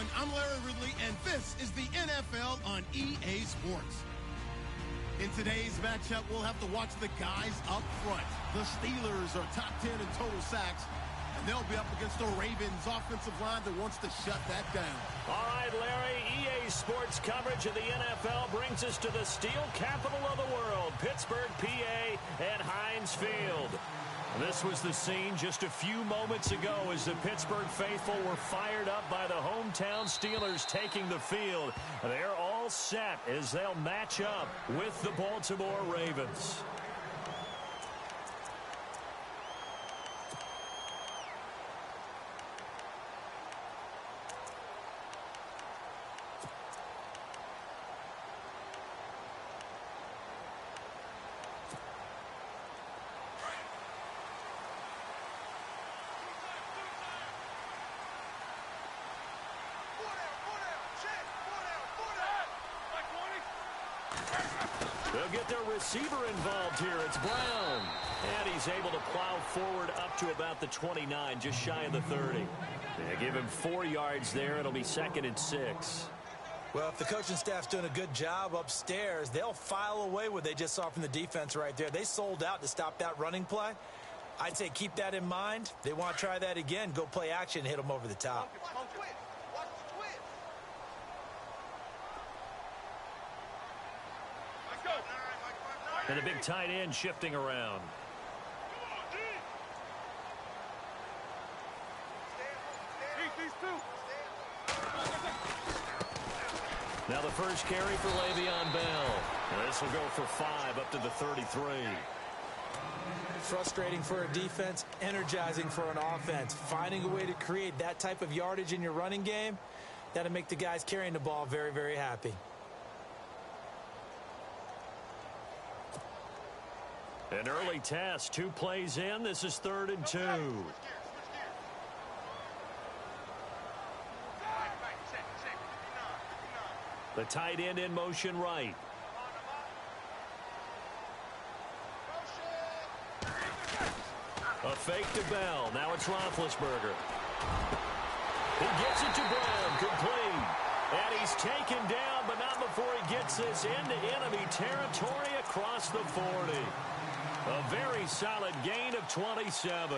everyone. I'm Larry Ridley, and this is the NFL on EA Sports. In today's matchup, we'll have to watch the guys up front. The Steelers are top 10 in total sacks, and they'll be up against the Ravens offensive line that wants to shut that down. All right, Larry, EA Sports coverage of the NFL brings us to the steel capital of the world, Pittsburgh, PA, at Heinz Field. This was the scene just a few moments ago as the Pittsburgh faithful were fired up by the hometown Steelers taking the field. They're all set as they'll match up with the Baltimore Ravens. They'll get their receiver involved here. It's Brown. And he's able to plow forward up to about the 29, just shy of the 30. They give him 4 yards there. It'll be 2nd and 6. Well, if the coaching staff's doing a good job upstairs, they'll file away what they just saw from the defense right there. They sold out to stop that running play. I'd say keep that in mind. They want to try that again. Go play action, hit them over the top. And a big tight end shifting around. Now the first carry for Le'Veon Bell. And this will go for 5 up to the 33. Frustrating for a defense, energizing for an offense. Finding a way to create that type of yardage in your running game, that'll make the guys carrying the ball very, very happy. An early test, 2 plays in. This is 3rd and 2. The tight end in motion right. A fake to Bell. Now it's Roethlisberger. He gets it to Brown. Complete. And he's taken down, but not before he gets this into enemy territory across the 40. A very solid gain of 27.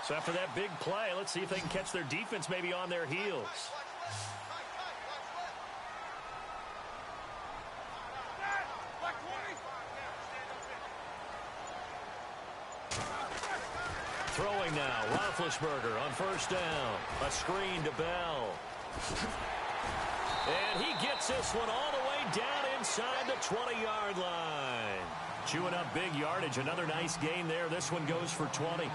So after that big play, let's see if they can catch their defense maybe on their heels. Throwing now, Roethlisberger on 1st down. A screen to Bell. And he gets this one all the way down inside the 20-yard line. Chewing up big yardage. Another nice gain there. This one goes for 20.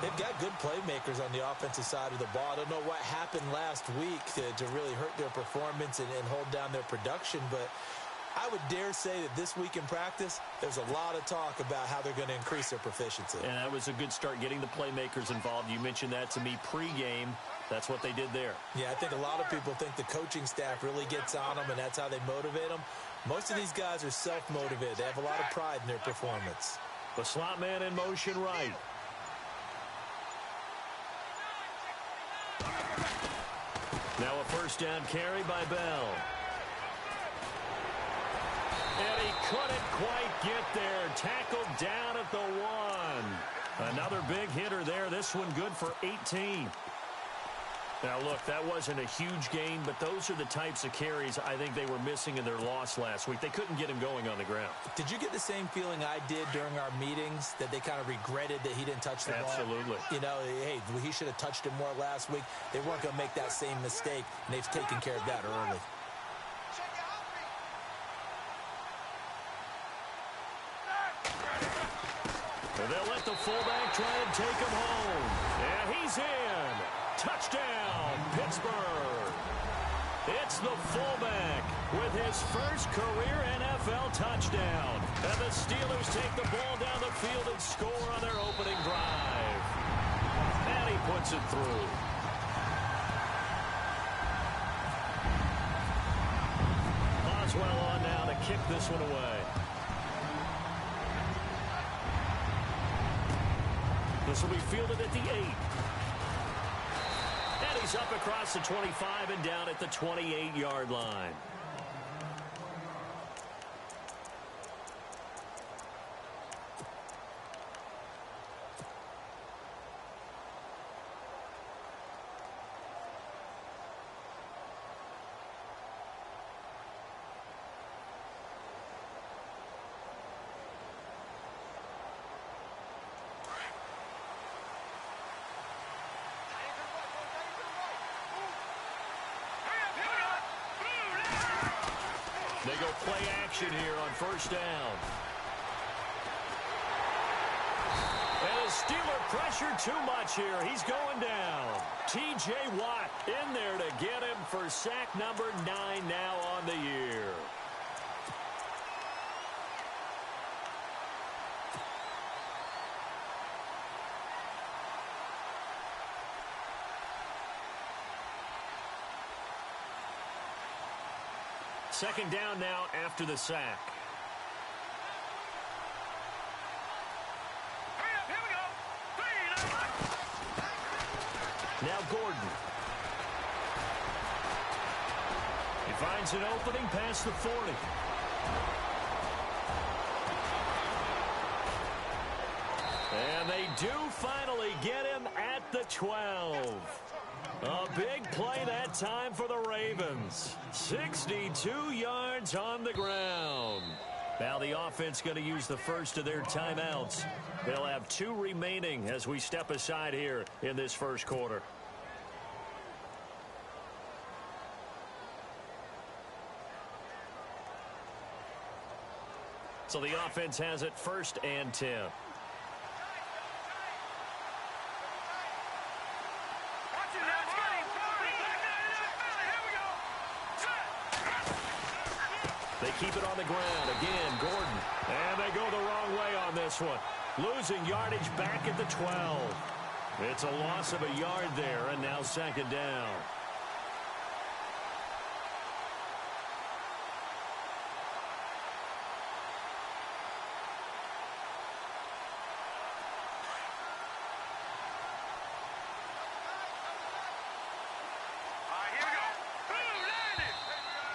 They've got good playmakers on the offensive side of the ball. I don't know what happened last week to really hurt their performance and hold down their production, but I would dare say that this week in practice, there's a lot of talk about how they're going to increase their proficiency. And that was a good start getting the playmakers involved. You mentioned that to me pregame. That's what they did there. Yeah, I think a lot of people think the coaching staff really gets on them, and that's how they motivate them. Most of these guys are self-motivated. They have a lot of pride in their performance. The slot man in motion right. Now a 1st down carry by Bell. And he couldn't quite get there. Tackled down at the 1. Another big hitter there. This one good for 18. Now, look, that wasn't a huge gain, but those are the types of carries I think they were missing in their loss last week. They couldn't get him going on the ground. Did you get the same feeling I did during our meetings, that they kind of regretted that he didn't touch the ball? Absolutely. You know, hey, he should have touched it more last week. They weren't going to make that same mistake, and they've taken care of that early. And they'll let the fullback try and take him home. And he's in. Touchdown, Pittsburgh. It's the fullback with his first career NFL touchdown. And the Steelers take the ball down the field and score on their opening drive. And he puts it through. He's well on now to kick this one away. This will be fielded at the 8. And he's up across the 25 and down at the 28-yard line. They go play action here on first down. And the Steeler pressure too much here. He's going down. T.J. Watt in there to get him for sack number 9 now on the year. Second down now after the sack. Here we go. Now Gordon. He finds an opening past the 40. And they do finally get him at the 12. A big play that time for the Ravens. 62 yards on the ground. Now the offense going to use the first of their timeouts. They'll have 2 remaining as we step aside here in this first quarter. So the offense has it 1st and 10. They keep it on the ground. Again, Gordon. And they go the wrong way on this one. Losing yardage back at the 12. It's a loss of a yard there, and now second down.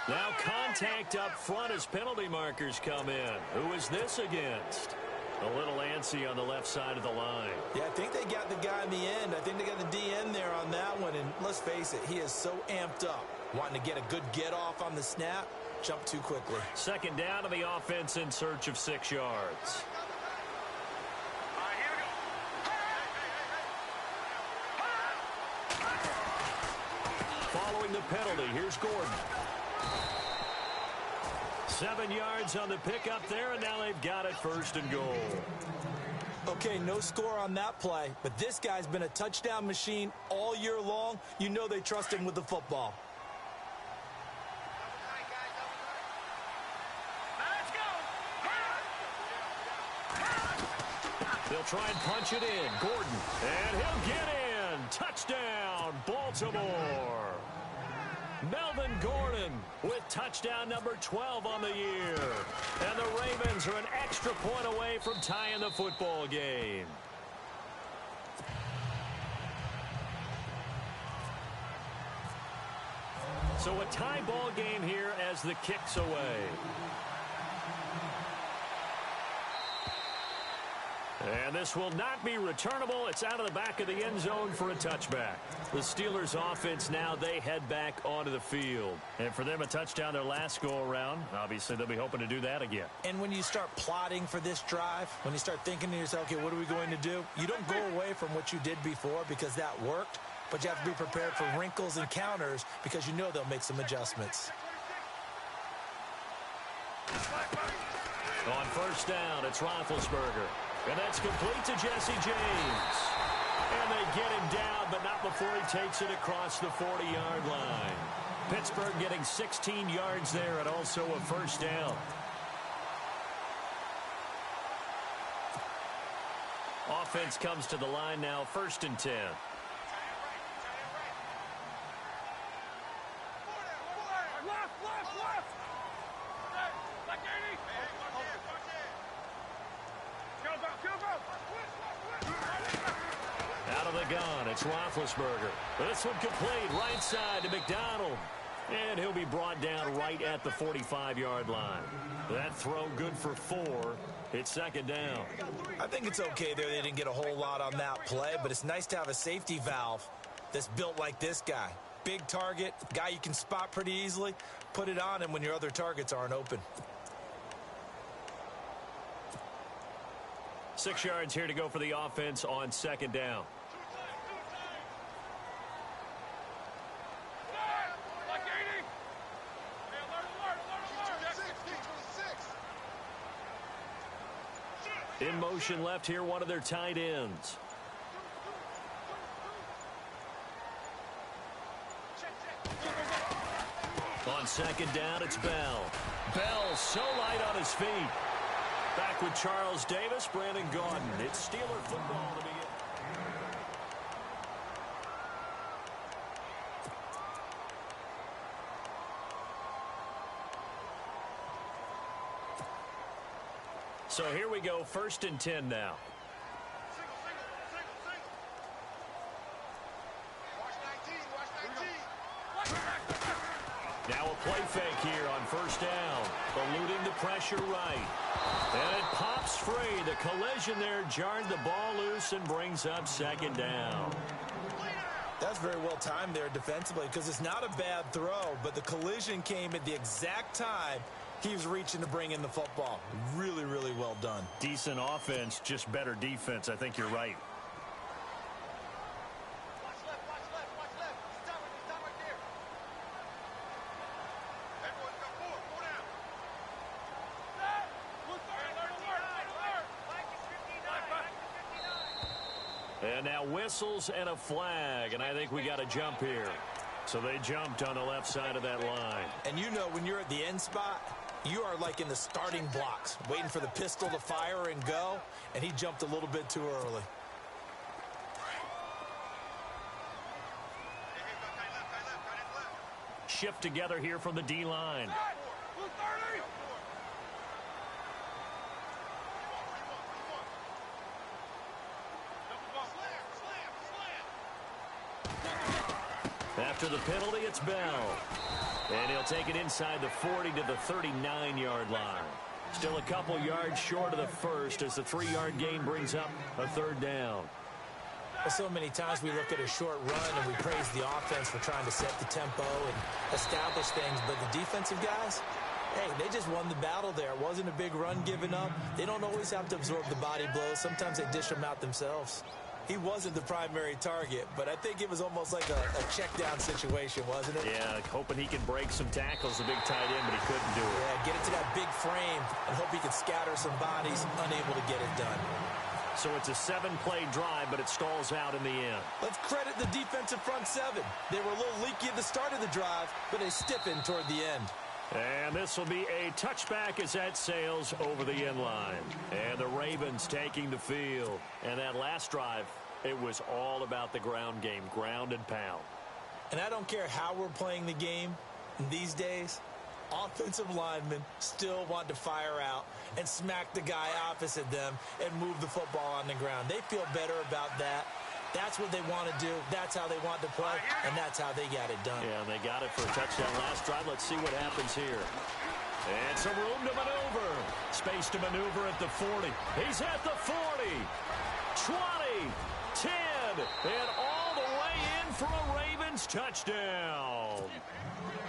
Now contact up front as penalty markers come in. Who is this against? A little antsy on the left side of the line. Yeah, I think they got the guy in the end. I think they got the DN there on that one. And let's face it, he is so amped up. Wanting to get a good get off on the snap. Jump too quickly. Second down to the offense in search of 6 yards. Following the penalty, here's Gordon. 7 yards on the pickup there, and now they've got it 1st and goal. Okay, no score on that play, but this guy's been a touchdown machine all year long. You know they trust him with the football. They'll try and punch it in. Gordon, and he'll get in. Touchdown, Baltimore. Melvin Gordon with touchdown number 12 on the year. And the Ravens are an extra point away from tying the football game. So a tie ball game here as the kick's away. And this will not be returnable. It's out of the back of the end zone for a touchback. The Steelers offense now, they head back onto the field. And for them, a touchdown their last go-around. Obviously, they'll be hoping to do that again. And when you start plotting for this drive, when you start thinking to yourself, okay, what are we going to do? You don't go away from what you did before because that worked, but you have to be prepared for wrinkles and counters because you know they'll make some adjustments. On first down, it's Roethlisberger. And that's complete to Jesse James. And they get him down, but not before he takes it across the 40-yard line. Pittsburgh getting 16 yards there and also a first down. Offense comes to the line now, 1st and 10. Out of the gun, it's Roethlisberger. This one complete, right side to McDonald. And he'll be brought down right at the 45-yard line. That throw good for 4. It's second down. I think it's okay there. They didn't get a whole lot on that play, but it's nice to have a safety valve that's built like this guy. Big target, guy you can spot pretty easily. Put it on him when your other targets aren't open. 6 yards here to go for the offense on second down. In motion left here, one of their tight ends. On second down, it's Bell. Bell so light on his feet. Back with Charles Davis, Brandon Gaudin. It's Steeler football to begin. So here we go, 1st and 10 now. Now a play fake here on 1st down. Eluding the pressure right. And it pops free. The collision there jarred the ball loose and brings up second down. That's very well timed there defensively because it's not a bad throw, but the collision came at the exact time he was reaching to bring in the football. Really, really well done. Decent offense, just better defense. I think you're right. Watch left, watch left, watch left. Stop right there. Everyone got 4 down. Set. Alert. Flag is 59. And now whistles and a flag, and I think we got a jump here. So they jumped on the left side of that line. And you know when you're at the end spot, you are like in the starting blocks, waiting for the pistol to fire and go, and he jumped a little bit too early. Shift together here from the D-line. After the penalty, it's Bell. And he'll take it inside the 40 to the 39-yard line. Still a couple yards short of the first as the 3-yard gain brings up a 3rd down. Well, so many times we look at a short run and we praise the offense for trying to set the tempo and establish things, but the defensive guys, hey, they just won the battle there. It wasn't a big run given up. They don't always have to absorb the body blows. Sometimes they dish them out themselves. He wasn't the primary target, but I think it was almost like a check-down situation, wasn't it? Yeah, hoping he can break some tackles, the big tight end, but he couldn't do it. Yeah, get it to that big frame and hope he can scatter some bodies, unable to get it done. So it's a 7-play drive, but it stalls out in the end. Let's credit the defensive front 7. They were a little leaky at the start of the drive, but they stiffened toward the end. And this will be a touchback as that sails over the end line. And the Ravens taking the field. And that last drive, it was all about the ground game, ground and pound. And I don't care how we're playing the game these days, offensive linemen still want to fire out and smack the guy opposite them and move the football on the ground. They feel better about that. That's what they want to do. That's how they want to play, and that's how they got it done. Yeah, they got it for a touchdown last drive. Let's see what happens here. And some room to maneuver. Space to maneuver at the 40. He's at the 40. 20. 10. And all the way in for a Ravens touchdown.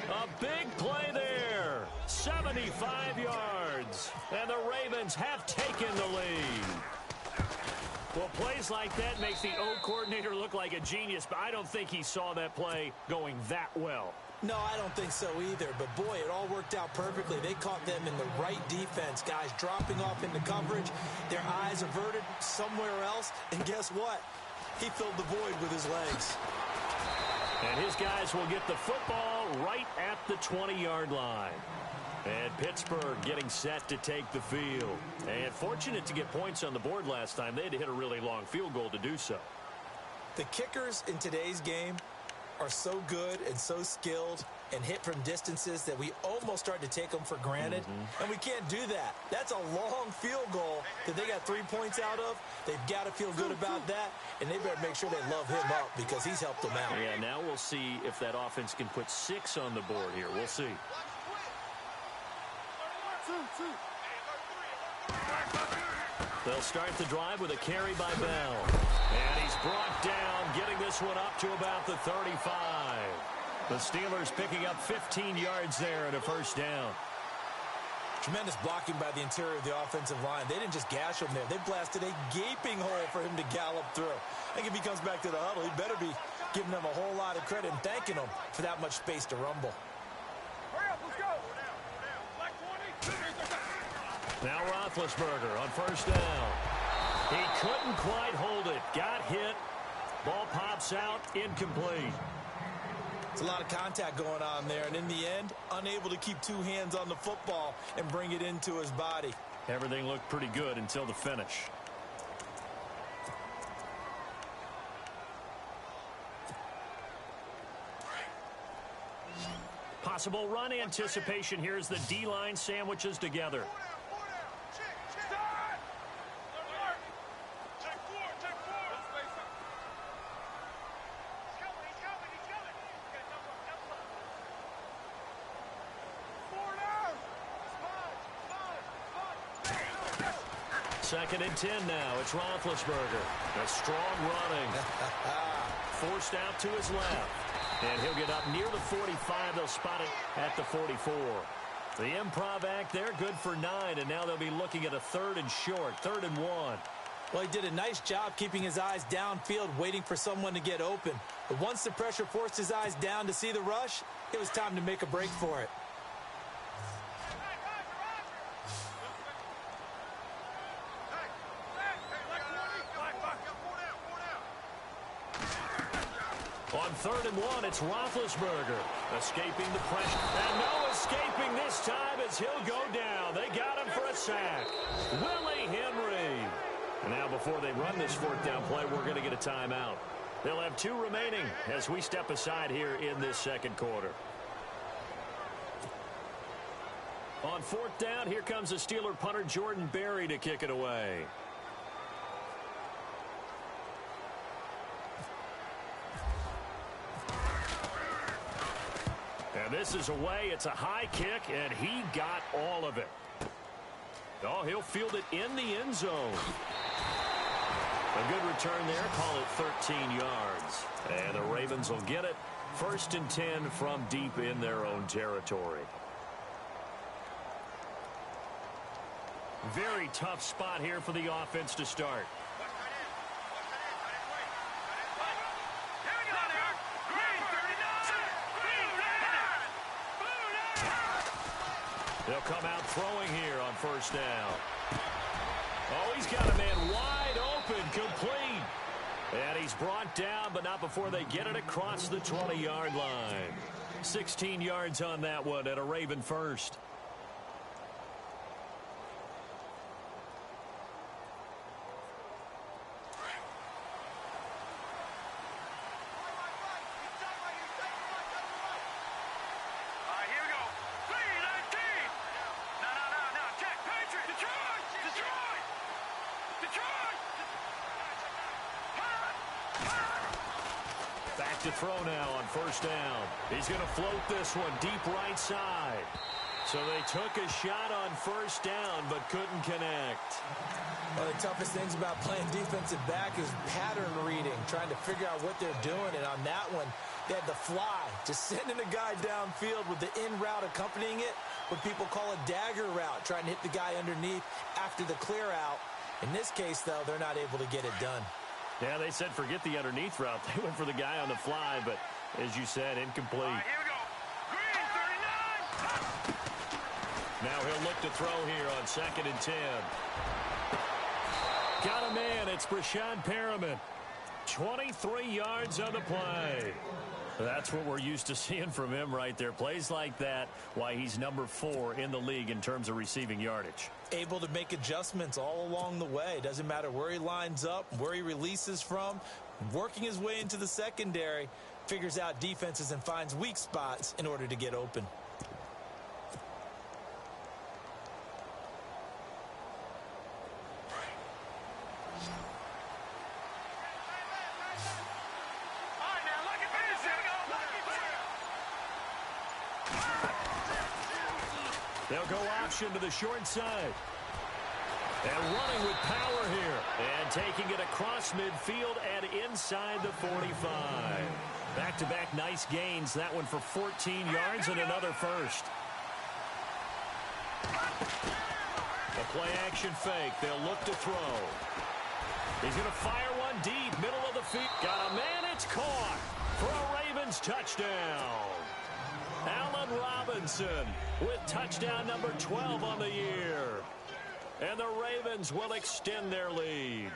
A big play there. 75 yards. And the Ravens have taken the lead. Well, plays like that makes the O coordinator look like a genius, but I don't think he saw that play going that well. No, I don't think so either. But, boy, it all worked out perfectly. They caught them in the right defense. Guys dropping off into coverage, their eyes averted somewhere else. And guess what? He filled the void with his legs. And his guys will get the football right at the 20-yard line. And Pittsburgh getting set to take the field. And fortunate to get points on the board last time. They had to hit a really long field goal to do so. The kickers in today's game, are so good and so skilled and hit from distances that we almost start to take them for granted. And we can't do that. That's a long field goal that they got 3 points out of. They've got to feel good about that, and they better make sure they love him up because he's helped them out. Yeah, now we'll see if that offense can put 6 on the board here. We'll see. They'll start the drive with a carry by Bell. And he's brought down, getting this one up to about the 35. The Steelers picking up 15 yards there and a first down. Tremendous blocking by the interior of the offensive line. They didn't just gash him there. They blasted a gaping hole for him to gallop through. I think if he comes back to the huddle, he better be giving them a whole lot of credit and thanking them for that much space to rumble. Hurry up, let's go. Black 20. Now Roethlisberger on first down. He couldn't quite hold it. Got hit. Ball pops out. Incomplete. It's a lot of contact going on there, and in the end, unable to keep 2 hands on the football and bring it into his body. Everything looked pretty good until the finish. Possible run anticipation here as the D-line sandwiches together. Second and 10 now. It's Roethlisberger. A strong running. Forced out to his left. And he'll get up near the 45. They'll spot it at the 44. The improv act there, good for 9. And now they'll be looking at a 3rd and short. 3rd and 1. Well, he did a nice job keeping his eyes downfield, waiting for someone to get open. But once the pressure forced his eyes down to see the rush, it was time to make a break for it. On 3rd and 1, it's Roethlisberger escaping the pressure. And no escaping this time as he'll go down. They got him for a sack. Willie Henry. And now before they run this 4th down play, we're going to get a timeout. They'll have 2 remaining as we step aside here in this second quarter. On 4th down, here comes the Steeler punter Jordan Berry to kick it away. And this is away. It's a high kick, and he got all of it. Oh, he'll field it in the end zone. A good return there. Call it 13 yards. And the Ravens will get it. 1st and 10 from deep in their own territory. Very tough spot here for the offense to start. They'll come out throwing here on 1st down. Oh, he's got a man wide open, complete. And he's brought down, but not before they get it across the 20-yard line. 16 yards on that one and a Raven first. Back to throw now on 1st down. He's going to float this one deep right side. So they took a shot on 1st down but couldn't connect. One of the toughest things about playing defensive back is pattern reading, trying to figure out what they're doing. And on that one, they had the fly, just sending a guy downfield with the in route accompanying it, what people call a dagger route, trying to hit the guy underneath after the clear out. In this case, though, they're not able to get it done. Yeah, they said forget the underneath route. They went for the guy on the fly, but as you said, incomplete. Here we go. Green 39. Now he'll look to throw here on 2nd and 10. Got a man. It's Brashad Perriman. 23 yards on the play. That's what we're used to seeing from him right there. Plays like that, why he's number 4 in the league in terms of receiving yardage. Able to make adjustments all along the way. Doesn't matter where he lines up, where he releases from, working his way into the secondary figures out defenses and finds weak spots in order to get open. They'll go option to the short side. And running with power here. And taking it across midfield and inside the 45. Back-to-back nice gains. That one for 14 yards and another first. A play-action fake. They'll look to throw. He's going to fire one deep. Middle of the field. Got a man. It's caught for a Ravens touchdown. Allen Robinson with touchdown number 12 on the year. And the Ravens will extend their lead.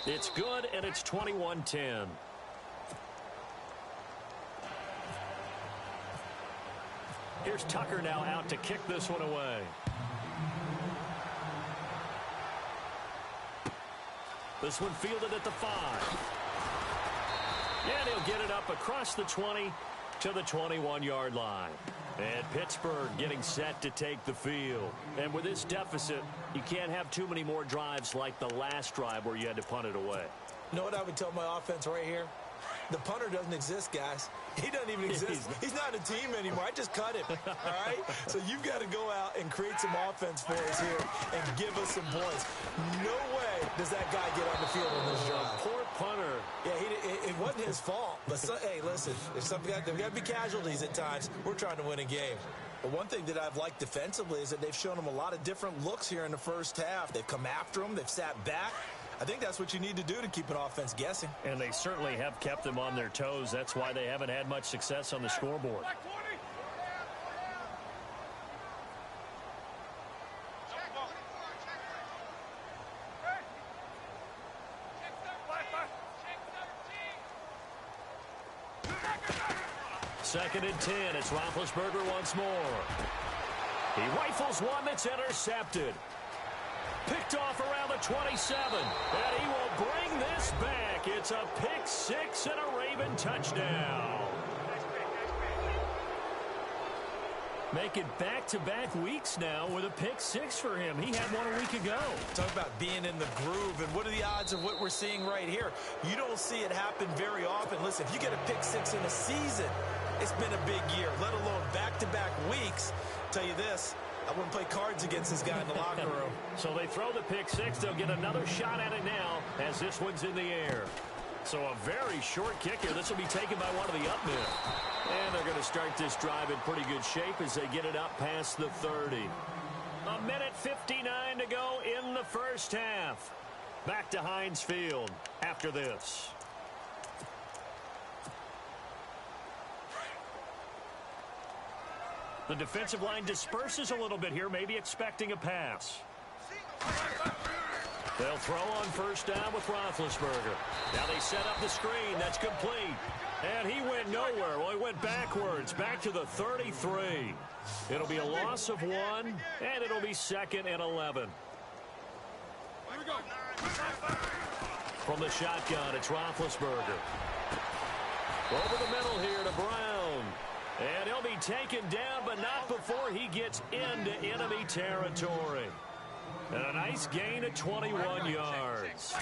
It's good, and it's 21-10. Here's Tucker now out to kick this one away. This one fielded at the 5. And he'll get it up across the 20 to the 21-yard line. And Pittsburgh getting set to take the field. And with this deficit, you can't have too many more drives like the last drive where you had to punt it away. You know what I would tell my offense right here? The punter doesn't exist, guys. He doesn't even exist. He's not a team anymore. I just cut him, all right? So you've got to go out and create some offense for us here and give us some points. No way does that guy get on the field on this drive. Poor punter. Yeah, it wasn't his fault. But, hey, listen, there's got to be casualties at times. We're trying to win a game. But one thing that I've liked defensively is that they've shown them a lot of different looks here in the first half. They've come after them. They've sat back. I think that's what you need to do to keep an offense guessing. And they certainly have kept them on their toes. That's why they haven't had much success on the scoreboard. Second and 10. It's Roethlisberger once more. He rifles one that's intercepted. Picked off around the 27. And he will bring this back. It's a pick six and a Raven touchdown. Making back-to-back weeks now with a pick six for him. He had one a week ago. Talk about being in the groove, and what are the odds of what we're seeing right here? You don't see it happen very often. Listen, if you get a pick six in a season, it's been a big year, let alone back-to-back weeks. I'll tell you this, I wouldn't play cards against this guy in the locker room. So they throw the pick six. They'll get another shot at it now as this one's in the air. So a very short kicker. This will be taken by one of the up men. And they're going to start this drive in pretty good shape as they get it up past the 30. A minute 59 to go in the first half. Back to Heinz Field after this. The defensive line disperses a little bit here, maybe expecting a pass. They'll throw on first down with Roethlisberger. Now they set up the screen. That's complete. And he went nowhere. Well, he went backwards, back to the 33. It'll be a loss of 1, and it'll be 2nd and 11. From the shotgun, it's Roethlisberger. Over the middle here to Brown. And he'll be taken down, but not before he gets into enemy territory. And a nice gain of 21 yards.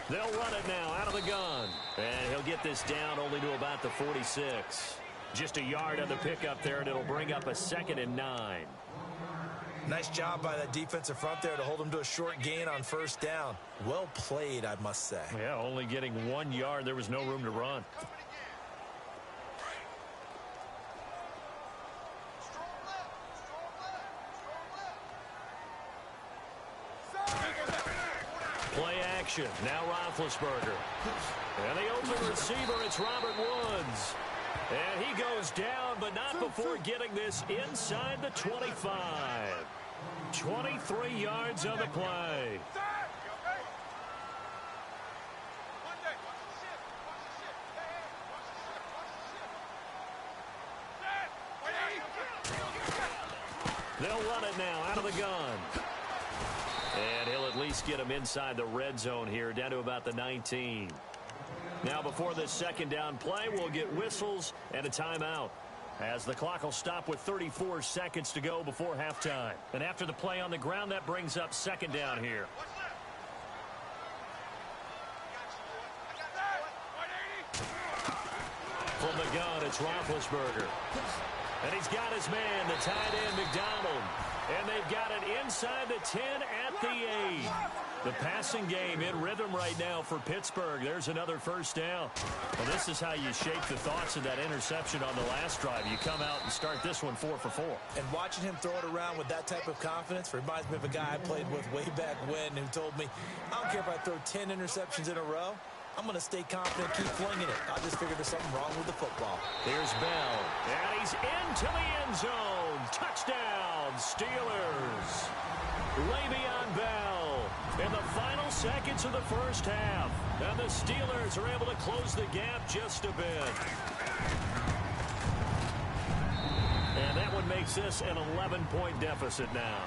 They'll run it now out of the gun. And he'll get this down only to about the 46. Just a yard on the pickup there, and it'll bring up a 2nd and 9. Nice job by that defensive front there to hold him to a short gain on first down. Well played, I must say. Yeah, only getting 1 yard. There was no room to run. Play action. Now Roethlisberger. And the open receiver, it's Robert Woods. And he goes down, but not before getting this inside the 25. 23 yards on the play. They'll run it now out of the gun. And he'll at least get him inside the red zone here, down to about the 19. Now before this second down play, we'll get whistles and a timeout, as the clock will stop with 34 seconds to go before halftime. And after the play on the ground, that brings up second down here. From the gun, it's Roethlisberger. And he's got his man, the tight end, McDonald. And they've got it inside the 10 at the 8. The passing game in rhythm right now for Pittsburgh. There's another first down. Well, this is how you shape the thoughts of that interception on the last drive. You come out and start this one 4 for 4. And watching him throw it around with that type of confidence reminds me of a guy I played with way back when who told me, I don't care if I throw 10 interceptions in a row. I'm going to stay confident, keep flinging it. I just figured there's something wrong with the football. Here's Bell, and he's into the end zone. Touchdown, Steelers. Le'Veon Bell in the final seconds of the first half. And the Steelers are able to close the gap just a bit. And that one makes this an 11-point deficit now.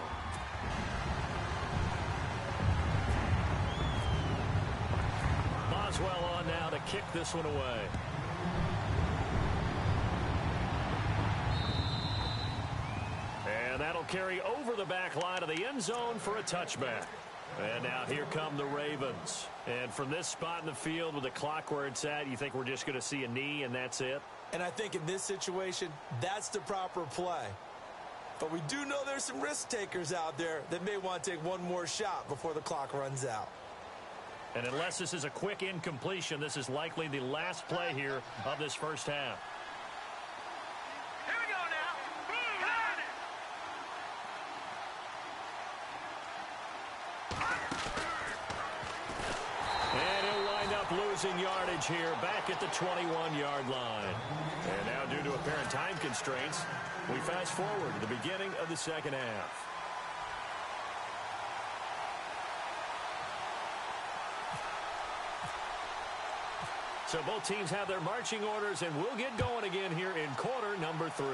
Boswell on now to kick this one away. And that'll carry over the back line of the end zone for a touchback. And now here come the Ravens. And from this spot in the field with the clock where it's at, you think we're just going to see a knee and that's it? And I think in this situation, that's the proper play. But we do know there's some risk takers out there that may want to take one more shot before the clock runs out. And unless this is a quick incompletion, this is likely the last play here of this first half. Here we go now. And he'll wind up losing yardage here back at the 21-yard line. And now due to apparent time constraints, we fast forward to the beginning of the second half. So both teams have their marching orders, and we'll get going again here in quarter number 3.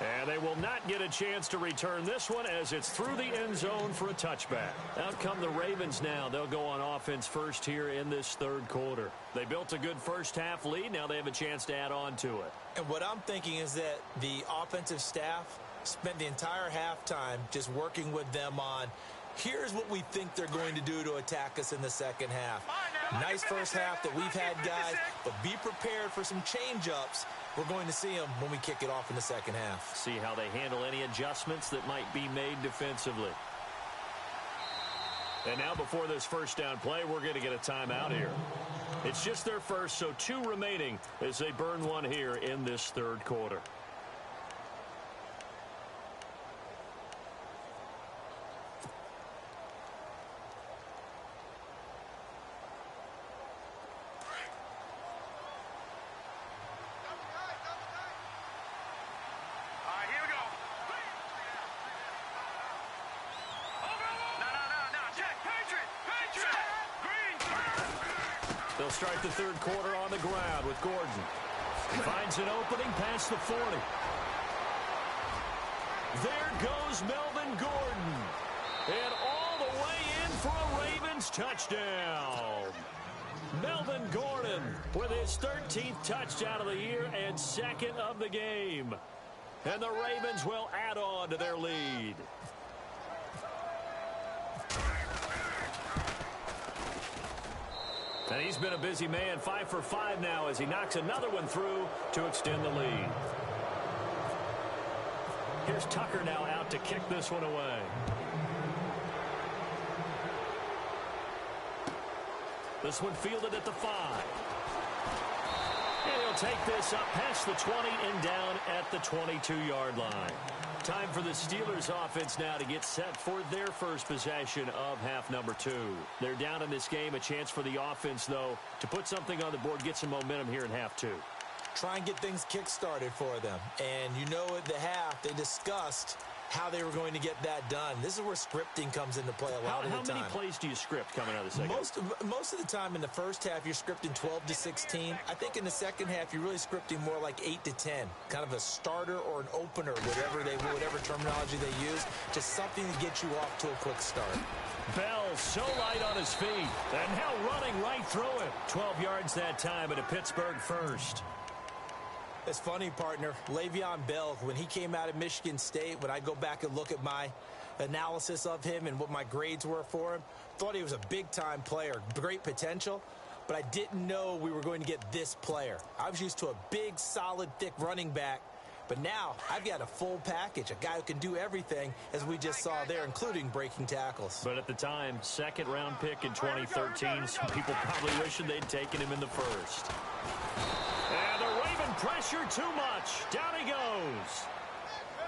And they will not get a chance to return this one as it's through the end zone for a touchback. Out come the Ravens now. They'll go on offense first here in this third quarter. They built a good first half lead. Now they have a chance to add on to it. And what I'm thinking is that the offensive staff spent the entire halftime just working with them on, here's what we think they're going to do to attack us in the second half. Nice first half that we've had, guys, but be prepared for some change-ups. We're going to see them when we kick it off in the second half. See how they handle any adjustments that might be made defensively. And now before this first down play, we're going to get a timeout here. It's just their first, so 2 remaining as they burn one here in this third quarter. They'll start the third quarter on the ground with Gordon. He finds an opening past the 40. There goes Melvin Gordon. And all the way in for a Ravens touchdown. Melvin Gordon with his 13th touchdown of the year and 2nd of the game. And the Ravens will add on to their lead. And he's been a busy man, 5 for 5 now as he knocks another one through to extend the lead. Here's Tucker now out to kick this one away. This one fielded at the 5. And he'll take this up past the 20 and down at the 22-yard line. Time for the Steelers offense now to get set for their first possession of half number 2. They're down in this game. A chance for the offense, though, to put something on the board, get some momentum here in half 2. Try and get things kick-started for them. And you know at the half, they discussed how they were going to get that done. This is where scripting comes into play a lot of the time. How many plays do you script coming out of the second? Most of the time in the first half, you're scripting 12 to 16. I think in the second half, you're really scripting more like 8 to 10. Kind of a starter or an opener, whatever terminology they use. Just something to get you off to a quick start. Bell so light on his feet, and now running right through it. 12 yards that time at a Pittsburgh first. It's funny, partner. Le'Veon Bell, when he came out of Michigan State, when I go back and look at my analysis of him and what my grades were for him, thought he was a big-time player, great potential, but I didn't know we were going to get this player. I was used to a big, solid, thick running back, but now I've got a full package, a guy who can do everything, as we just saw there, including breaking tackles. But at the time, second-round pick in 2013, some people probably wishing they'd taken him in the first. And the Raven pressure too much. Down he goes.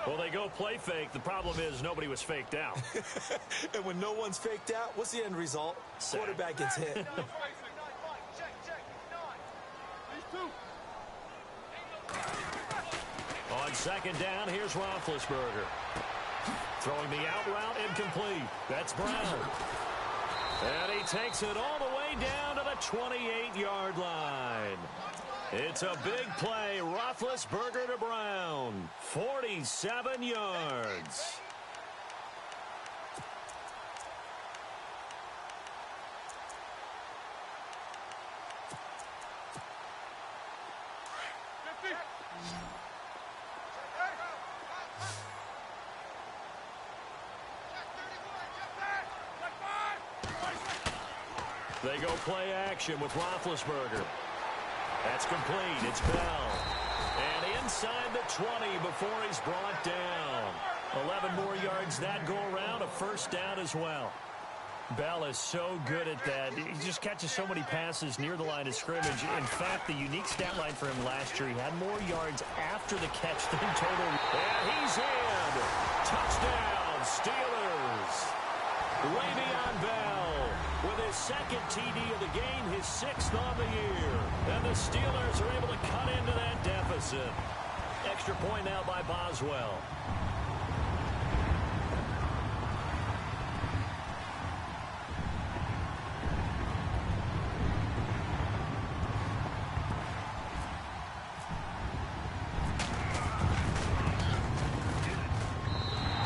Well, they go play fake. The problem is nobody was faked out. And when no one's faked out, what's the end result? Quarterback gets hit. On second down, here's Roethlisberger. Throwing the out route incomplete. That's Brown. And he takes it all the way down to the 28-yard line. It's a big play. Roethlisberger to Brown. 47 yards. They go play action with Roethlisberger. That's complete. It's Bell. And inside the 20 before he's brought down. 11 more yards that go around. A first down as well. Bell is so good at that. He just catches so many passes near the line of scrimmage. In fact, the unique stat line for him last year, he had more yards after the catch than total. And he's in. Touchdown, Steelers. Le'Veon Bell with his second TD of the game, his 6th on the year. And the Steelers are able to cut into that deficit. Extra point now by Boswell.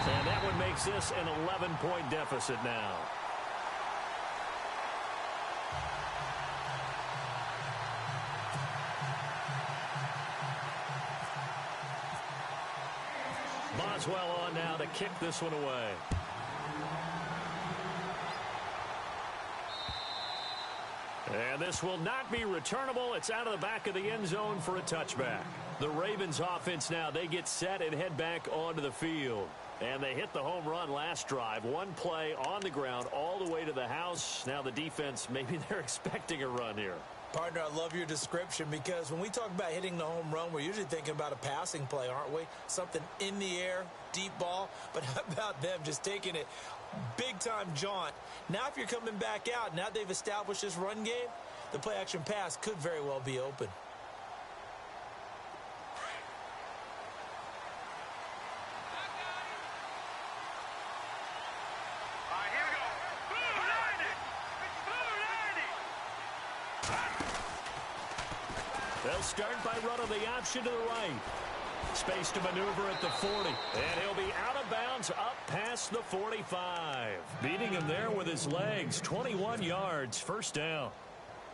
And that one makes this an 11-point deficit now. Boswell on now to kick this one away. And this will not be returnable. It's out of the back of the end zone for a touchback. The Ravens offense now, they get set and head back onto the field. And they hit the home run last drive. One play on the ground all the way to the house. Now the defense, maybe they're expecting a run here. Partner, I love your description, because when we talk about hitting the home run, we're usually thinking about a passing play, aren't we? Something in the air, deep ball. But how about them just taking it big-time jaunt? Now if you're coming back out, now they've established this run game, the play-action pass could very well be open. They'll start by running the option to the right. Space to maneuver at the 40. And he'll be out of bounds up past the 45. Beating him there with his legs. 21 yards. First down.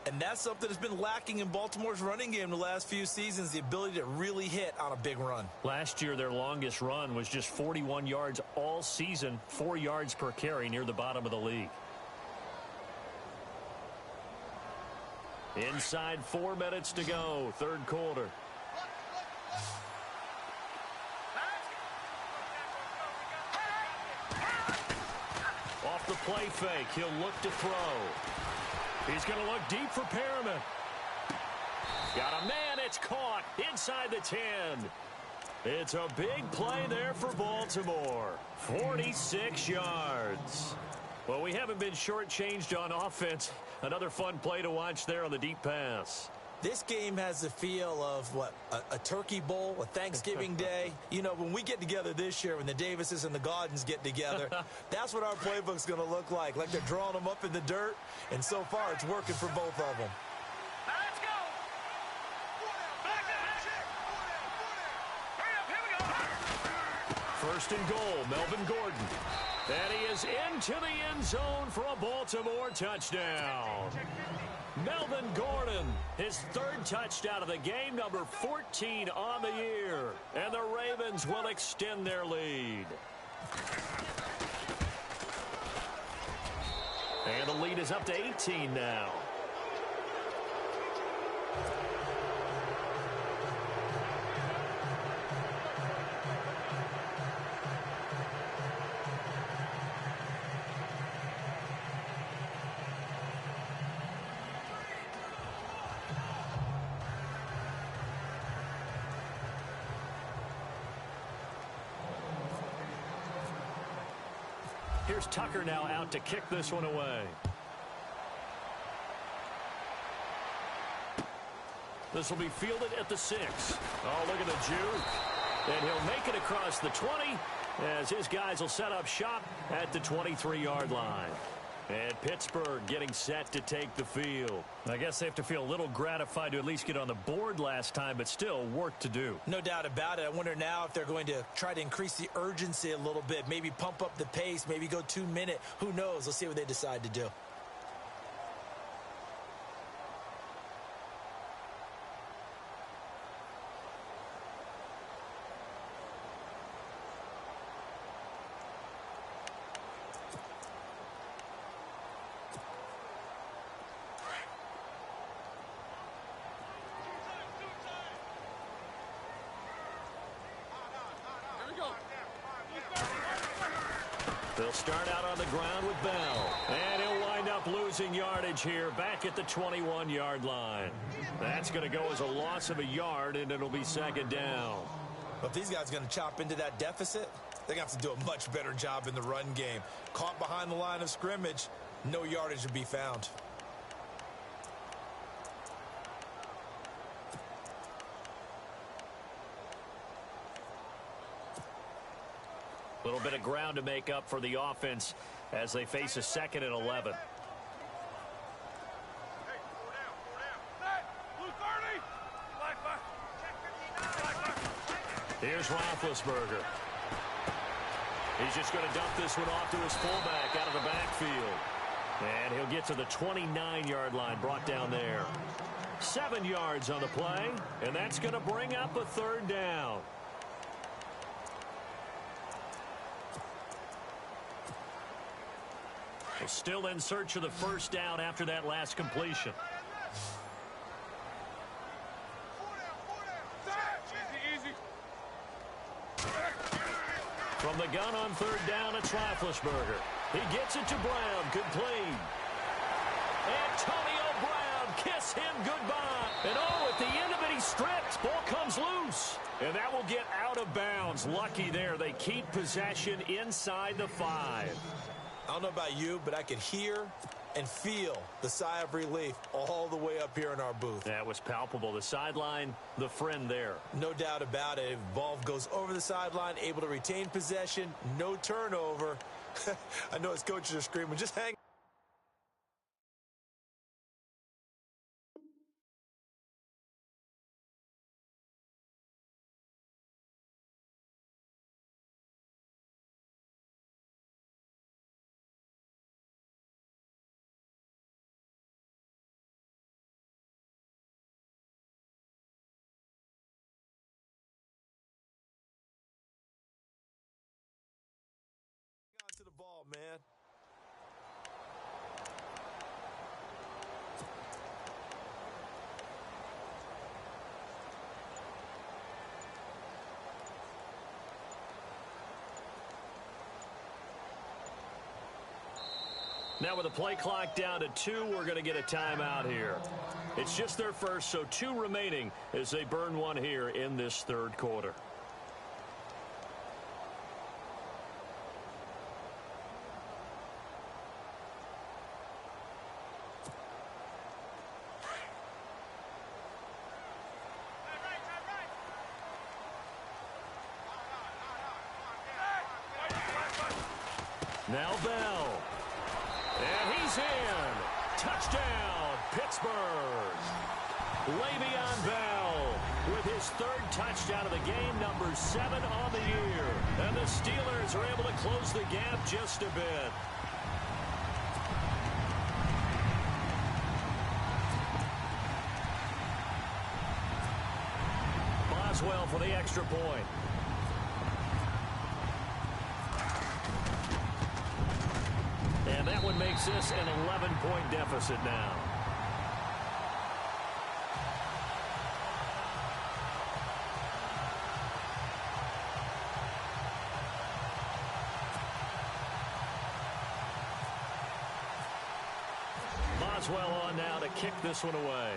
And that's something that's been lacking in Baltimore's running game the last few seasons, the ability to really hit on a big run. Last year, their longest run was just 41 yards all season. 4 yards per carry, near the bottom of the league. Inside 4 minutes to go, third quarter. Off the play fake, he'll look to throw. He's going to look deep for Perriman. Got a man, it's caught inside the 10. It's a big play there for Baltimore. 46 yards. Well, we haven't been shortchanged on offense. Another fun play to watch there on the deep pass. This game has the feel of, what, a turkey bowl, a Thanksgiving day. You know, when we get together this year, when the Davises and the Gaudens get together, that's what our playbook's going to look like they're drawing them up in the dirt, and so far it's working for both of them. Now let's go. Back up. Hurry up, here we go. First and goal, Melvin Gordon. And he is into the end zone for a Baltimore touchdown. Melvin Gordon, his third touchdown of the game, number 14 on the year. And the Ravens will extend their lead. And the lead is up to 18 now. Here's Tucker now out to kick this one away. This will be fielded at the 6. Oh, look at the juke. And he'll make it across the 20 as his guys will set up shop at the 23-yard line. And Pittsburgh getting set to take the field. I guess they have to feel a little gratified to at least get on the board last time, but still work to do. No doubt about it. I wonder now if they're going to try to increase the urgency a little bit, maybe pump up the pace, maybe go 2-minute. Who knows? Let's see what they decide to do. They'll start out on the ground with Bell. And he'll wind up losing yardage here back at the 21-yard line. That's going to go as a loss of a yard, and it'll be second down. But if these guys are going to chop into that deficit, they're going to have to do a much better job in the run game. Caught behind the line of scrimmage, no yardage to be found. A little bit of ground to make up for the offense as they face a 2nd and 11. Here's Roethlisberger. He's just going to dump this one off to his fullback out of the backfield. And he'll get to the 29-yard line, brought down there. 7 yards on the play, and that's going to bring up a third down. Still in search of the first down after that last completion. From the gun on third down, it's Roethlisberger. He gets it to Brown, complete. Antonio Brown, kiss him goodbye. And oh, at the end of it, he stripped. Ball comes loose. And that will get out of bounds. Lucky there. They keep possession inside the 5. I don't know about you, but I could hear and feel the sigh of relief all the way up here in our booth. That was palpable. The sideline, the friend there. No doubt about it. Ball goes over the sideline, able to retain possession, no turnover. I know his coaches are screaming, just hang. To the ball, man. Now with the play clock down to 2, we're going to get a timeout here. It's just their first, so 2 remaining as they burn one here in this third quarter. Now Bell. And he's in. Touchdown, Pittsburgh. Le'Veon Bell with his third touchdown of the game, number 7 on the year. And the Steelers are able to close the gap just a bit. Boswell for the extra point. And that one makes this an 11-point deficit now. Boswell on now to kick this one away.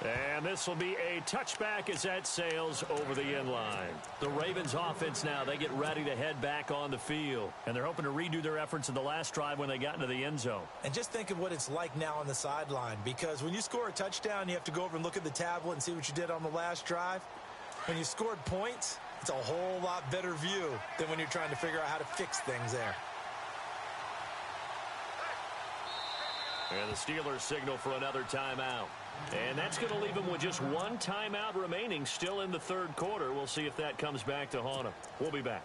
And this will be a touchback as that sails over the end line. The Ravens offense now, they get ready to head back on the field. And they're hoping to redo their efforts in the last drive when they got into the end zone. And just think of what it's like now on the sideline, because when you score a touchdown, you have to go over and look at the tablet and see what you did on the last drive. When you scored points, it's a whole lot better view than when you're trying to figure out how to fix things there. And the Steelers signal for another timeout. And that's going to leave them with just one timeout remaining still in the third quarter. We'll see if that comes back to haunt them. We'll be back.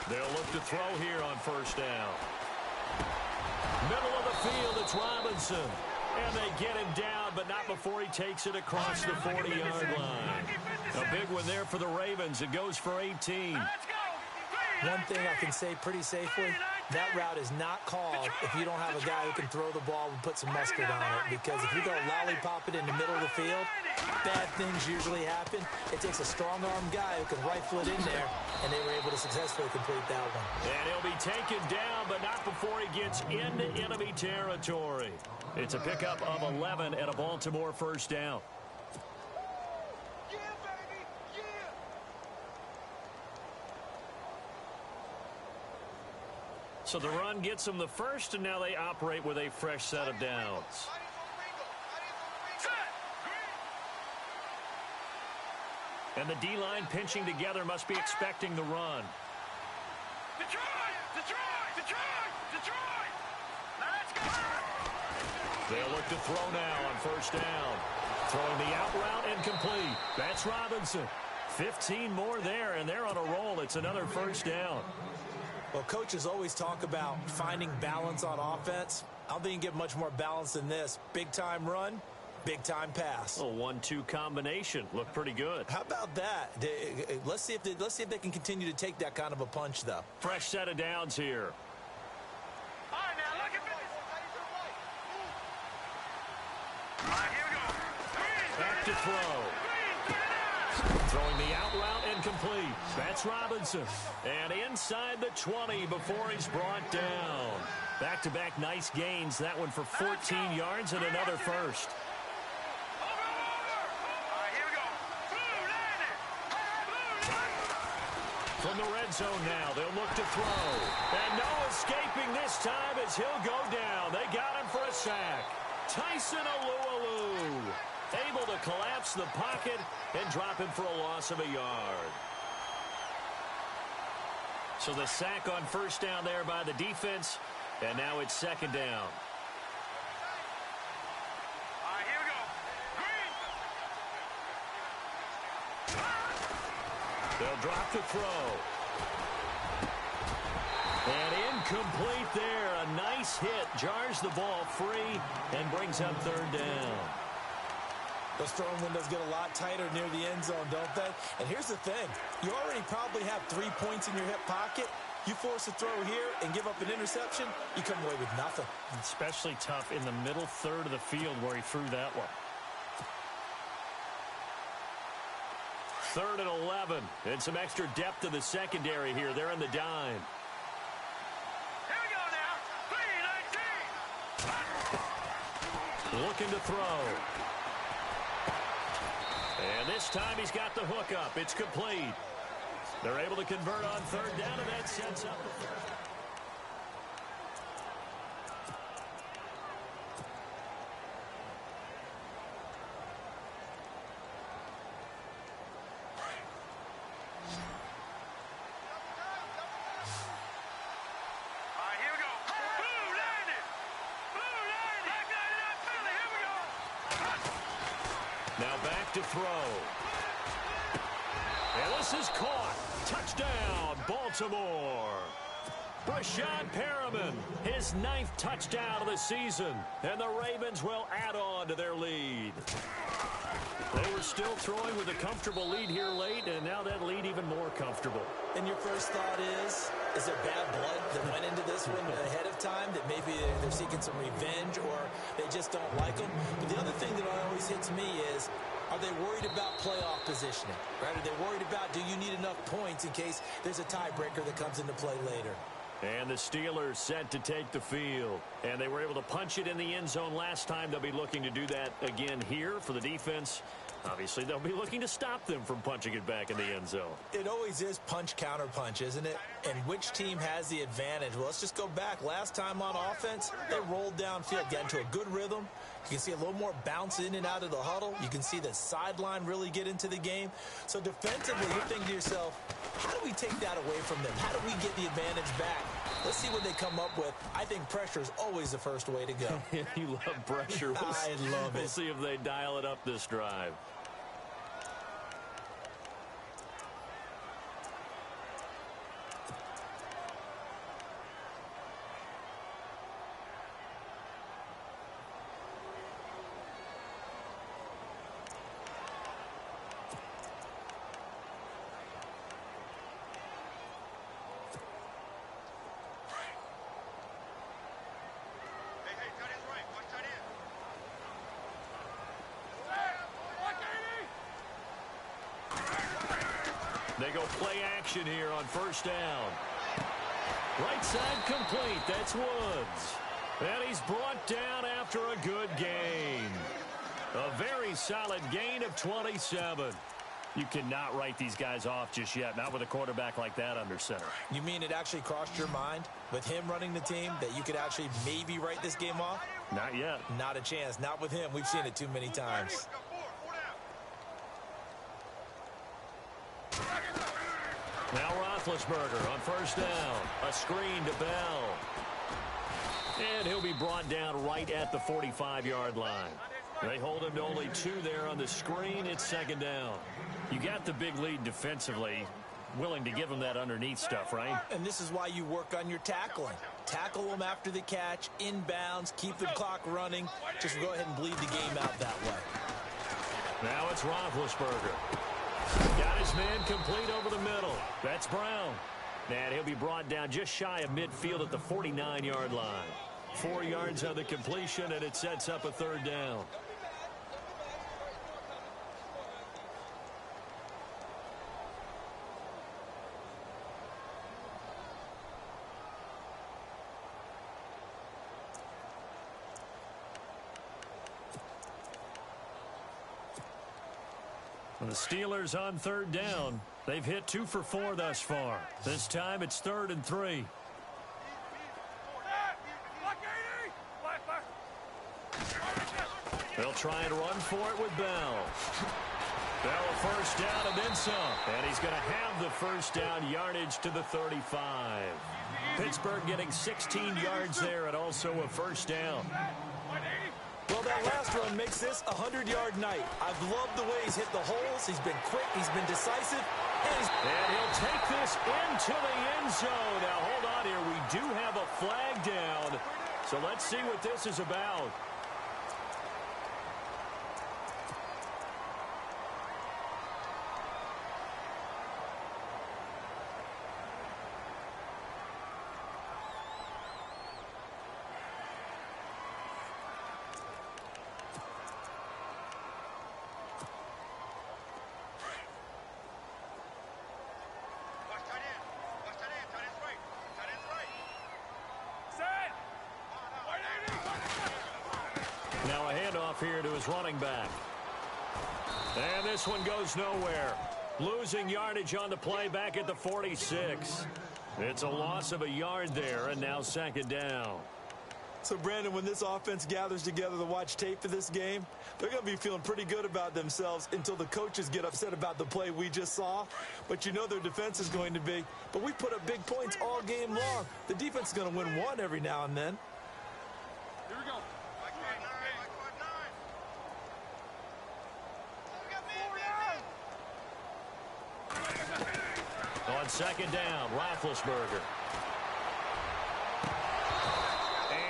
They'll look to throw here on first down. Middle of the field, it's Robinson. And they get him down, but not before he takes it across the 40-yard line. A big one there for the Ravens. It goes for 18. One thing I can say pretty safely, that route is not called if you don't have a guy who can throw the ball and put some mustard on it. Because if you're going to lollipop it in the middle of the field, bad things usually happen. It takes a strong-armed guy who can rifle it in there, and they were able to successfully complete that one. And he'll be taken down, but not before he gets into enemy territory. It's a pickup of 11 and a Baltimore first down. So the run gets them the first, and now they operate with a fresh set of downs. And the D-line pinching together must be expecting the run. Detroit! Let's go! They'll look to throw now on first down. Throwing the out route incomplete. That's Robinson. 15 more there, and they're on a roll. It's another first down. Well, coaches always talk about finding balance on offense. I don't think you can get much more balance than this. Big-time run, big-time pass. A 1-2 combination. Looked pretty good. How about that? Let's see if they can continue to take that kind of a punch, though. Fresh set of downs here. All right, now look at this. All right, here we go. Back to throw. Throwing the out route incomplete. That's Robinson. And inside the 20 before he's brought down. Back-to-back nice gains. That one for 14 yards and another first. From the red zone now, they'll look to throw. And no escaping this time as he'll go down. They got him for a sack. Tyson Alualu able to collapse the pocket and drop him for a loss of a yard. So the sack on first down there by the defense, and now it's second down. All right, here we go. They'll drop to throw. And incomplete there. A nice hit. Jars the ball free and brings up third down. Those throwing windows get a lot tighter near the end zone, don't they? And here's the thing. You already probably have 3 points in your hip pocket. You force a throw here and give up an interception, you come away with nothing. Especially tough in the middle third of the field where he threw that one. 3rd and 11. And some extra depth to the secondary here. They're in the dime. Here we go now. 3 and Looking to throw. And this time he's got the hook up. It's complete. They're able to convert on third down, and that sets up the first. Now back to throw. And this is caught. Touchdown, Baltimore. Brashad Perriman, his 9th touchdown of the season. And the Ravens will add on to their lead. They were still throwing with a comfortable lead here late, and now that lead even more comfortable. And your first thought is there bad blood that went into this one ahead of time, that maybe they're seeking some revenge or they just don't like them? But the other thing that always hits me is, are they worried about playoff positioning? Right? Are they worried about, do you need enough points in case there's a tiebreaker that comes into play later? And the Steelers set to take the field. And they were able to punch it in the end zone last time. They'll be looking to do that again here for the defense. Obviously, they'll be looking to stop them from punching it back in the end zone. It always is punch, counter punch, isn't it? And which team has the advantage? Well, let's just go back. Last time on offense, they rolled downfield, got into a good rhythm. You can see a little more bounce in and out of the huddle. You can see the sideline really get into the game. So defensively, you're thinking to yourself, how do we take that away from them? How do we get the advantage back? Let's see what they come up with. I think pressure is always the first way to go. You love pressure. I love it. We'll see if they dial it up this drive. They go play action here on first down. Right side complete. That's Woods. And he's brought down after a good gain. A very solid gain of 27. You cannot write these guys off just yet, not with a quarterback like that under center. You mean it actually crossed your mind with him running the team that you could actually maybe write this game off? Not yet. Not a chance. Not with him. We've seen it too many times. Now Roethlisberger on first down. A screen to Bell. And he'll be brought down right at the 45-yard line. They hold him to only 2 there on the screen. It's second down. You got the big lead defensively. Willing to give him that underneath stuff, right? And this is why you work on your tackling. Tackle them after the catch, inbounds, keep the clock running. Just go ahead and bleed the game out that way. Now it's Roethlisberger. Got his man complete over the middle. That's Brown. And he'll be brought down just shy of midfield at the 49-yard line. 4 yards on the completion, and it sets up a third down. The Steelers on third down. They've hit 2 for 4 thus far. This time it's 3rd and 3. They'll try and run for it with Bell. Bell a first down and then some. And he's going to have the first down yardage to the 35. Pittsburgh getting 16 yards there and also a first down. Well, that last run makes this a 100-yard night. I've loved the way he's hit the holes. He's been quick. He's been decisive. And he'll take this into the end zone. Now, hold on here. We do have a flag down. So let's see what this is about. off here to his running back. And this one goes nowhere. Losing yardage on the play back at the 46. It's a loss of a yard there, and now second down. So, Brandon, when this offense gathers together to watch tape for this game, they're going to be feeling pretty good about themselves until the coaches get upset about the play we just saw. But you know their defense is going to be. But we put up big points all game long. The defense is going to win one every now and then. Here we go. On second down, Roethlisberger.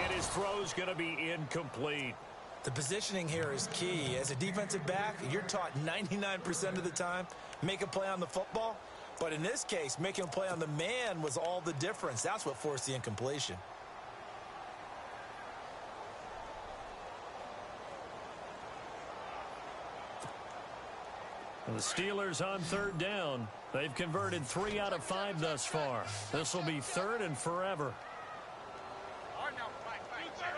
And his throw's going to be incomplete. The positioning here is key. As a defensive back, you're taught 99% of the time, make a play on the football. But in this case, making a play on the man was all the difference. That's what forced the incompletion. The Steelers on third down. They've converted 3 out of 5 thus far. This will be third and forever. All right, now, fight. 59.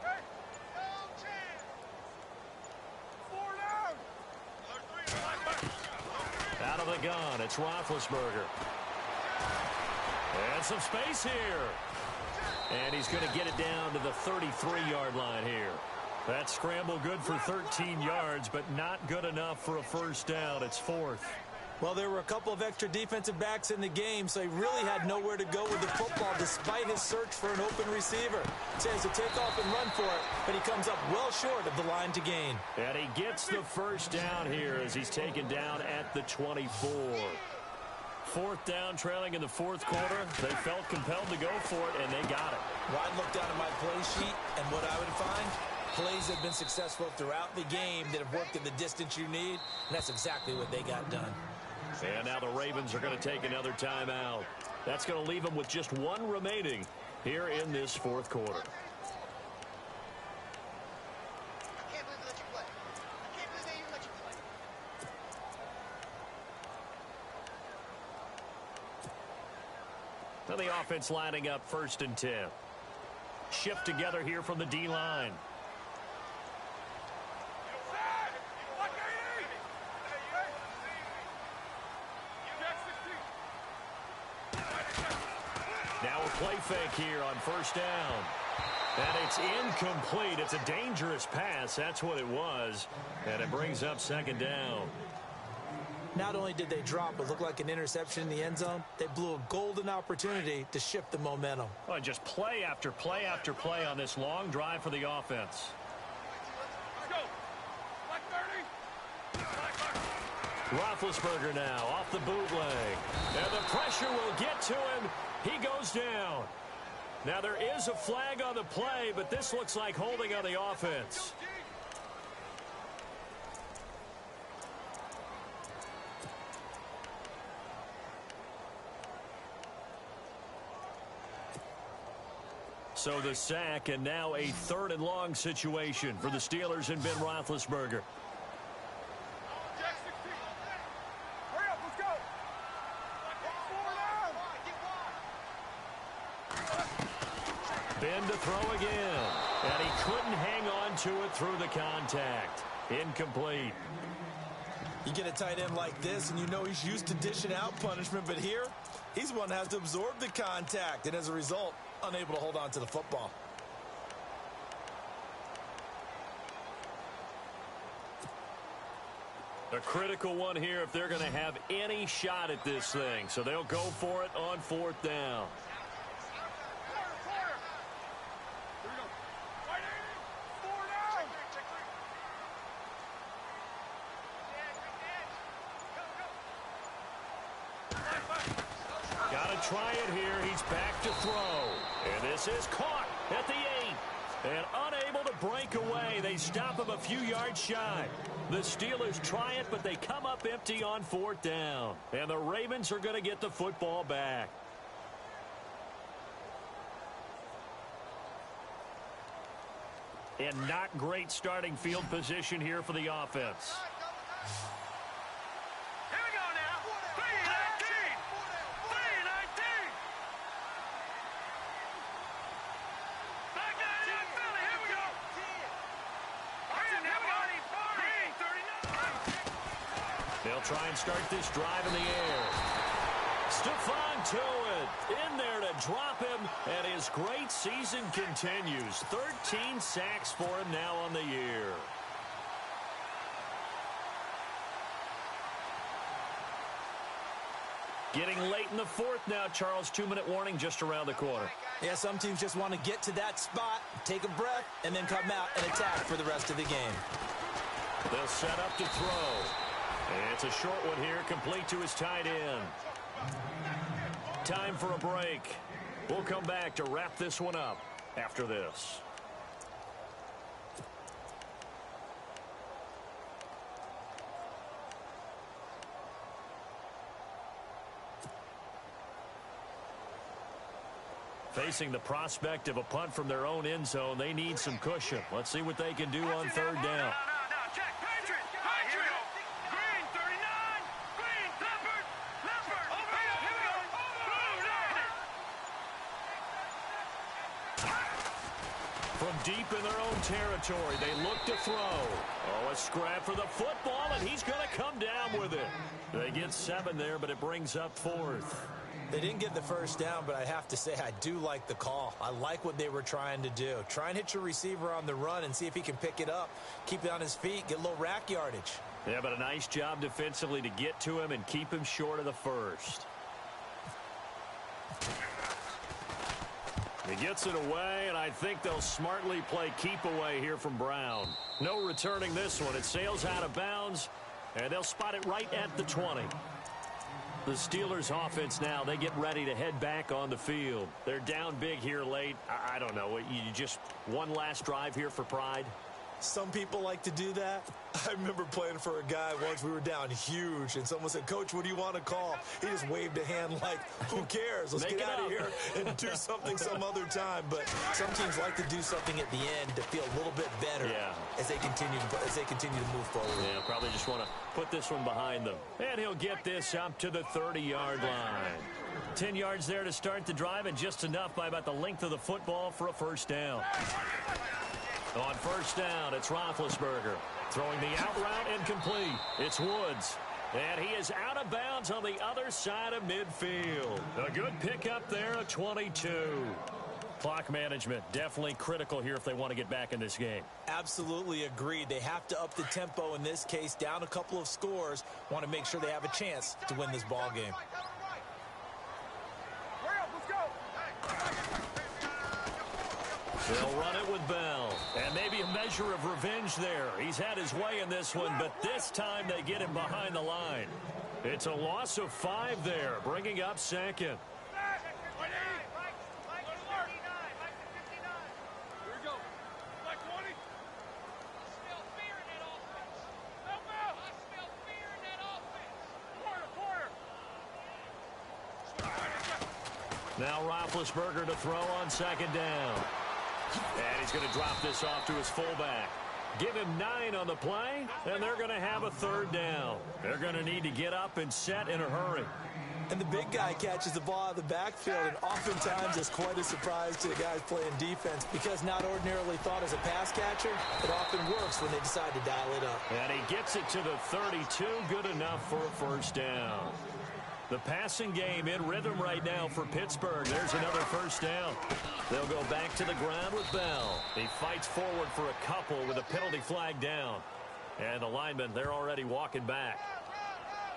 Hey, no chance. 4 down. Out of the gun, it's Roethlisberger. And some space here. And he's going to get it down to the 33-yard line here. That scramble good for 13 yards, but not good enough for a first down. It's fourth. Well, there were a couple of extra defensive backs in the game, so he really had nowhere to go with the football despite his search for an open receiver. Chance to take off and run for it, but he comes up well short of the line to gain. And he gets the first down here as he's taken down at the 24. Fourth down, trailing in the fourth quarter. They felt compelled to go for it, and they got it. Well, I'd look down at my play sheet, and what I would find, plays have been successful throughout the game that have worked in the distance you need, and that's exactly what they got done. And now the Ravens are going to take another timeout. That's going to leave them with just one remaining here in this fourth quarter. I can't believe they let you play. I can't believe they even let you play. Now the offense lining up first and 10. Shift together here from the D-line. Now a play fake here on first down. And it's incomplete. It's a dangerous pass. That's what it was. And it brings up second down. Not only did they drop what looked like an interception in the end zone, they blew a golden opportunity to shift the momentum. Oh, just play after play after play on this long drive for the offense. Let's go. Black 30. Roethlisberger now off the bootleg. And the pressure will get to him. He goes down. Now there is a flag on the play, but this looks like holding on the offense. So the sack, and now a third and long situation for the Steelers and Ben Roethlisberger. Hurry up, let's go. 4 down. Ben to throw again. And he couldn't hang on to it through the contact. Incomplete. You get a tight end like this, and you know he's used to dishing out punishment, but here, he's one that has to absorb the contact, and as a result, unable to hold on to the football. A critical one here if they're going to have any shot at this thing. So they'll go for it on fourth down. Here we go. 4 down. Got to try it here. He's back to throw. And this is caught at the 8. And unable to break away. They stop him a few yards shy. The Steelers try it, but they come up empty on fourth down. And the Ravens are going to get the football back. And not great starting field position here for the offense. Here we go now. 3-19. 3-19. Back in the NFL. try and start this drive in the air. Stephon Tuitt in there to drop him, and his great season continues. 13 sacks for him now on the year. Getting late in the fourth now, Charles. 2-minute warning just around the corner. Yeah, some teams just want to get to that spot, take a breath, and then come out and attack for the rest of the game. They'll set up to throw. And it's a short one here, complete to his tight end. Time for a break. We'll come back to wrap this one up after this. Facing the prospect of a punt from their own end zone, they need some cushion. Let's see what they can do on third down. Check, Patriot. Here we go. Green, 39. Green, Leopard. Leopard. Over here. Here we go. From deep in their own territory, they look to throw. Oh, a scrap for the football, and he's going to come down with it. They get 7 there, but it brings up 4th. They didn't get the first down, but I have to say I do like the call. I like what they were trying to do. Try and hit your receiver on the run and see if he can pick it up, keep it on his feet, get a little rack yardage. Yeah, but a nice job defensively to get to him and keep him short of the first. He gets it away, and I think they'll smartly play keep away here from Brown. No returning this one. It sails out of bounds, and they'll spot it right at the 20. The Steelers offense now, they get ready to head back on the field. They're down big here late. I don't know. You just one last drive here for pride? Some people like to do that. I remember playing for a guy once. We were down huge, and someone said, "Coach, what do you want to call?" He just waved a hand like, who cares? Let's get out of here and do something some other time. But some teams like to do something at the end to feel a little bit better as they continue to move forward. Yeah, probably just want to put this one behind them. And he'll get this up to the 30-yard line. 10 yards there to start the drive, and just enough by about the length of the football for a first down. On first down, it's Roethlisberger. Throwing the out route incomplete. It's Woods. And he is out of bounds on the other side of midfield. A good pickup there, a 22. Clock management definitely critical here if they want to get back in this game. Absolutely agreed. They have to up the tempo in this case, down a couple of scores. Want to make sure they have a chance to win this ball game. They'll run it with Bell. And maybe a measure of revenge there. He's had his way in this one, but this time they get him behind the line. It's a loss of 5 there, bringing up second. Now Roethlisberger to throw on second down. And he's going to drop this off to his fullback. Give him 9 on the play, and they're going to have a third down. They're going to need to get up and set in a hurry. And the big guy catches the ball out of the backfield, and oftentimes is quite a surprise to the guys playing defense because not ordinarily thought as a pass catcher, it often works when they decide to dial it up. And he gets it to the 32, good enough for a first down. The passing game in rhythm right now for Pittsburgh. There's another first down. They'll go back to the ground with Bell. He fights forward for a couple with a penalty flag down. And the linemen, they're already walking back.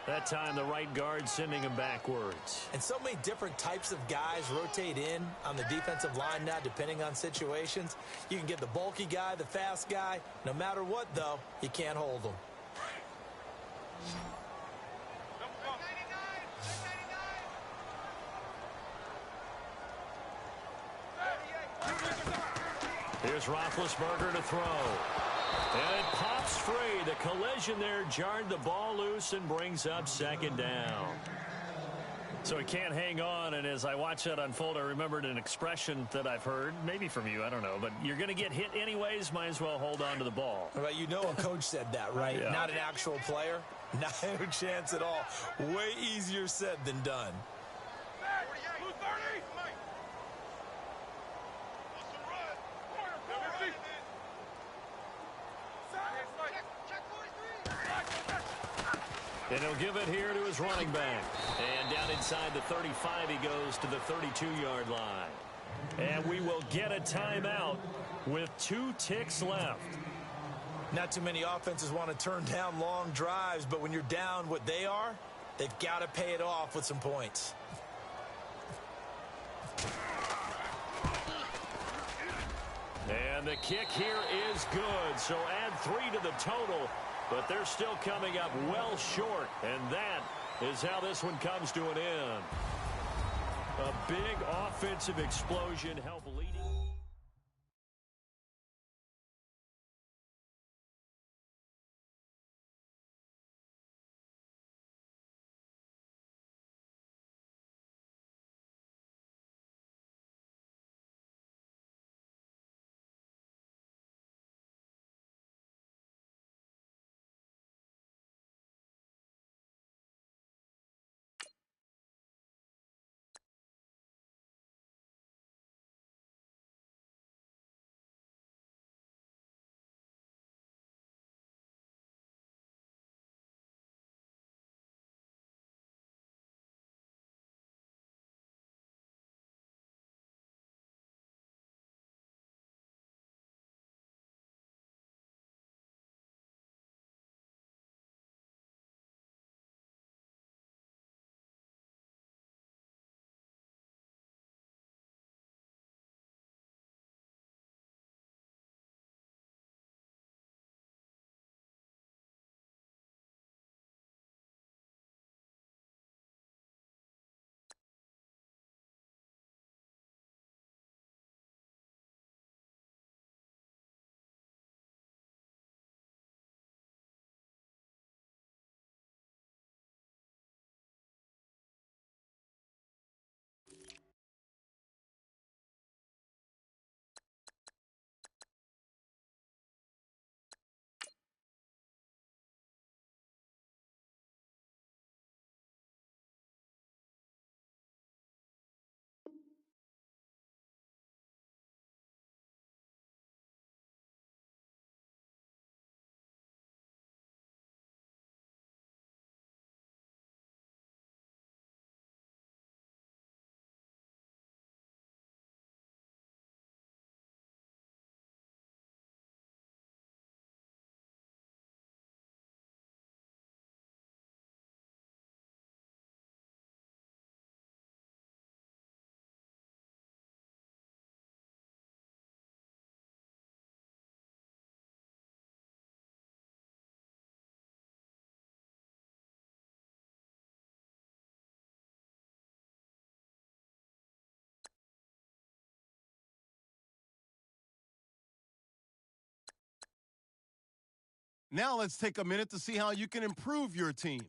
That time the right guard sending him backwards. And so many different types of guys rotate in on the defensive line now depending on situations. You can get the bulky guy, the fast guy. No matter what, though, you can't hold them. Here's Roethlisberger to throw. And it pops free. The collision there jarred the ball loose and brings up second down. So he can't hang on, and as I watch that unfold, I remembered an expression that I've heard, maybe from you, I don't know, but you're going to get hit anyways, might as well hold on to the ball. Right, you know a coach said that, right? Yeah. Not an actual player. Not a chance at all. Way easier said than done. And he'll give it here to his running back. And down inside the 35, he goes to the 32-yard line. And we will get a timeout with 2 ticks left. Not too many offenses want to turn down long drives, but when you're down what they are, they've got to pay it off with some points. And the kick here is good, so add 3 to the total, but they're still coming up well short, and that is how this one comes to an end. A big offensive explosion helped leading. Now let's take a minute to see how you can improve your team.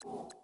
Bye.